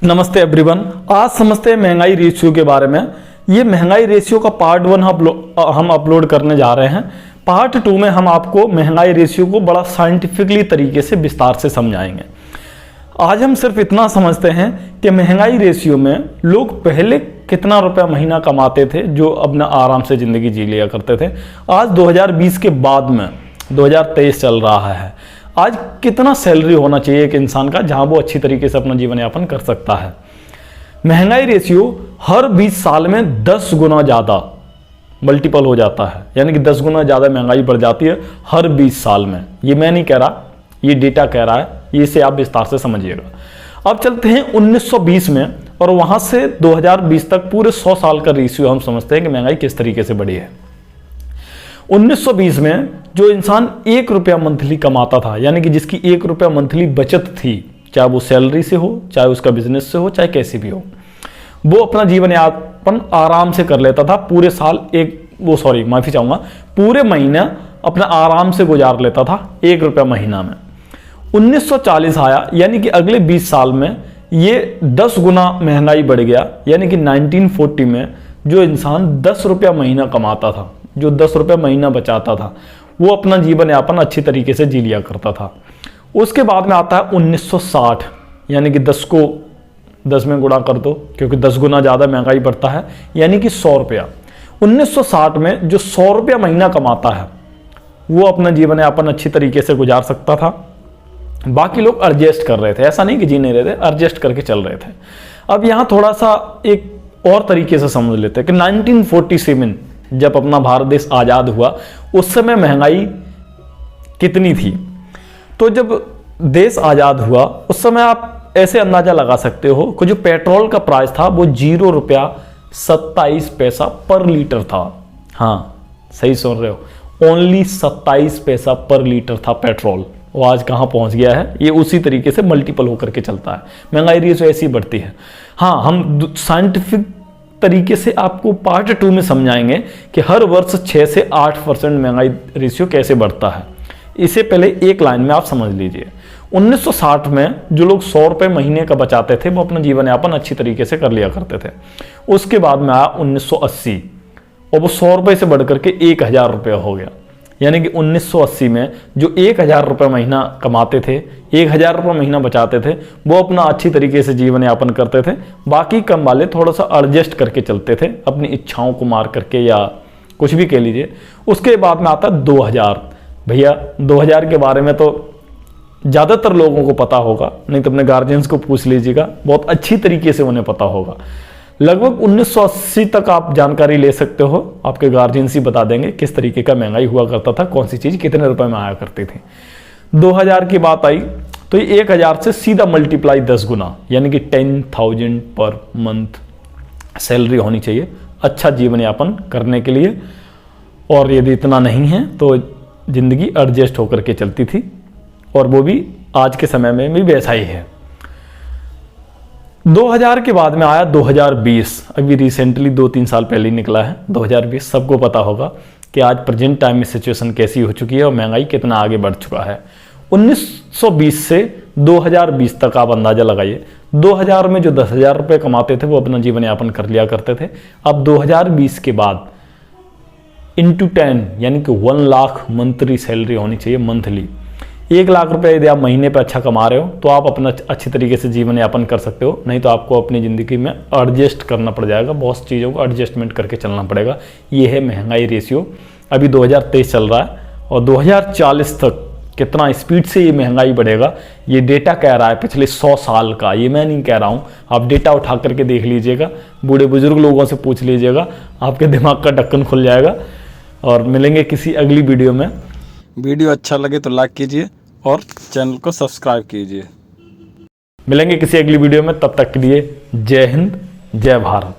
नमस्ते एवरीवन। आज समझते हैं महंगाई रेशियो के बारे में। ये महंगाई रेशियो का पार्ट 1 हम अपलोड करने जा रहे हैं। पार्ट 2 में हम आपको महंगाई रेशियो को बड़ा साइंटिफिकली तरीके से विस्तार से समझाएंगे। आज हम सिर्फ इतना समझते हैं कि महंगाई रेशियो में लोग पहले कितना रुपया महीना कमाते थे जो अपना आराम से ज़िंदगी जी लिया करते थे। आज 2020 के बाद में 2023 चल रहा है। आज कितना सैलरी होना चाहिए एक इंसान का जहां वो अच्छी तरीके से अपना जीवन यापन कर सकता है। महंगाई रेशियो हर 20 साल में 10 गुना ज़्यादा मल्टीपल हो जाता है, यानी कि 10 गुना ज़्यादा महंगाई बढ़ जाती है हर 20 साल में। ये मैं नहीं कह रहा, ये डेटा कह रहा है, इसे आप विस्तार से समझिएगा। अब चलते हैं 1920 में और वहां से 2020 तक पूरे 100 साल का रेशियो हम समझते हैं कि महंगाई किस तरीके से बढ़ी है। 1920 में जो इंसान 1 रुपया मंथली कमाता था, यानी कि जिसकी 1 रुपया मंथली बचत थी, चाहे वो सैलरी से हो, चाहे उसका बिजनेस से हो, चाहे कैसी भी हो, वो अपना जीवन यापन आराम से कर लेता था। पूरे साल पूरे महीने अपना आराम से गुजार लेता था 1 रुपया महीना में। 1940 आया, यानी कि अगले 20 साल में ये 10 गुना महंगाई बढ़ गया, यानी कि 1940 में जो इंसान 10 रुपया महीना कमाता था, जो 10 रुपये महीना बचाता था, वो अपना जीवन यापन अच्छी तरीके से जी लिया करता था। उसके बाद में आता है 1960, यानी कि 10 को 10 में गुणा कर दो, क्योंकि 10 गुना ज़्यादा महंगाई बढ़ता है, यानी कि 100 रुपया। 1960 में जो 100 रुपया महीना कमाता है वो अपना जीवन यापन अच्छी तरीके से गुजार सकता था। बाकी लोग एडजस्ट कर रहे थे, ऐसा नहीं कि जी नहीं रहे थे, एडजस्ट करके चल रहे थे। अब यहाँ थोड़ा सा एक और तरीके से समझ लेते हैं कि 1947 जब अपना भारत देश आज़ाद हुआ उस समय महंगाई कितनी थी। तो जब देश आज़ाद हुआ उस समय आप ऐसे अंदाज़ा लगा सकते हो कि जो पेट्रोल का प्राइस था वो 0 रुपया 27 पैसा पर लीटर था। हाँ, सही सुन रहे हो, ओनली 27 पैसा पर लीटर था पेट्रोल। वो आज कहाँ पहुँच गया है, ये उसी तरीके से मल्टीपल होकर के चलता है। महंगाई रेशियो ऐसी बढ़ती है। हाँ, हम साइंटिफिक तरीके से आपको पार्ट 2 में समझाएंगे कि हर वर्ष 6 से 8% महंगाई रेशियो कैसे बढ़ता है। इसे पहले एक लाइन में आप समझ लीजिए। 1960 में जो लोग 100 रुपये महीने का बचाते थे वो अपना जीवन यापन अच्छी तरीके से कर लिया करते थे। उसके बाद में आया 1980 और वो 100 रुपये से बढ़कर के 1000 रुपये हो गया, यानी कि 1980 में जो 1000 रुपये महीना कमाते थे, 1000 रुपये महीना बचाते थे, वो अपना अच्छी तरीके से जीवन यापन करते थे। बाकी कम वाले थोड़ा सा एडजस्ट करके चलते थे, अपनी इच्छाओं को मार करके या कुछ भी कह लीजिए। उसके बाद में आता 2000। भैया 2000 के बारे में तो ज़्यादातर लोगों को पता होगा, नहीं तो अपने गार्जियंस को पूछ लीजिएगा, बहुत अच्छी तरीके से उन्हें पता होगा। लगभग 1980 तक आप जानकारी ले सकते हो, आपके गार्जियंस ही बता देंगे किस तरीके का महंगाई हुआ करता था, कौन सी चीज़ कितने रुपए में आया करती थी। 2000 की बात आई तो ये 1000 से सीधा मल्टीप्लाई 10 गुना, यानी कि 10,000 पर मंथ सैलरी होनी चाहिए अच्छा जीवन यापन करने के लिए। और यदि इतना नहीं है तो ज़िंदगी एडजस्ट होकर के चलती थी, और वो भी आज के समय में भी वैसा ही है। 2000 के बाद में आया 2020, अभी रिसेंटली 2-3 साल पहले ही निकला है 2020। सबको पता होगा कि आज प्रेजेंट टाइम में सिचुएशन कैसी हो चुकी है और महंगाई कितना आगे बढ़ चुका है। 1920 से 2020 तक आप अंदाजा लगाइए। 2000 में जो 10,000 रुपये कमाते थे वो अपना जीवन यापन कर लिया करते थे। अब 2020 के बाद इंटू 10, यानी कि 1 लाख मंथली सैलरी होनी चाहिए मंथली। 1 लाख रुपए यदि आप महीने पे अच्छा कमा रहे हो तो आप अपना अच्छी तरीके से जीवन यापन कर सकते हो, नहीं तो आपको अपनी ज़िंदगी में एडजस्ट करना पड़ जाएगा, बहुत चीज़ों को एडजस्टमेंट करके चलना पड़ेगा। ये है महंगाई रेशियो। अभी 2023 चल रहा है और 2040 तक कितना स्पीड से ये महंगाई बढ़ेगा ये डेटा कह रहा है, पिछले 100 साल का। ये मैं नहीं कह रहा हूँ, आप डेटा उठा करके देख लीजिएगा, बूढ़े बुजुर्ग लोगों से पूछ लीजिएगा, आपके दिमाग का ढक्कन खुल जाएगा। और मिलेंगे किसी अगली वीडियो में। वीडियो अच्छा लगे तो लाइक कीजिए और चैनल को सब्सक्राइब कीजिए। मिलेंगे किसी अगली वीडियो में, तब तक के लिए जय हिंद, जय भारत।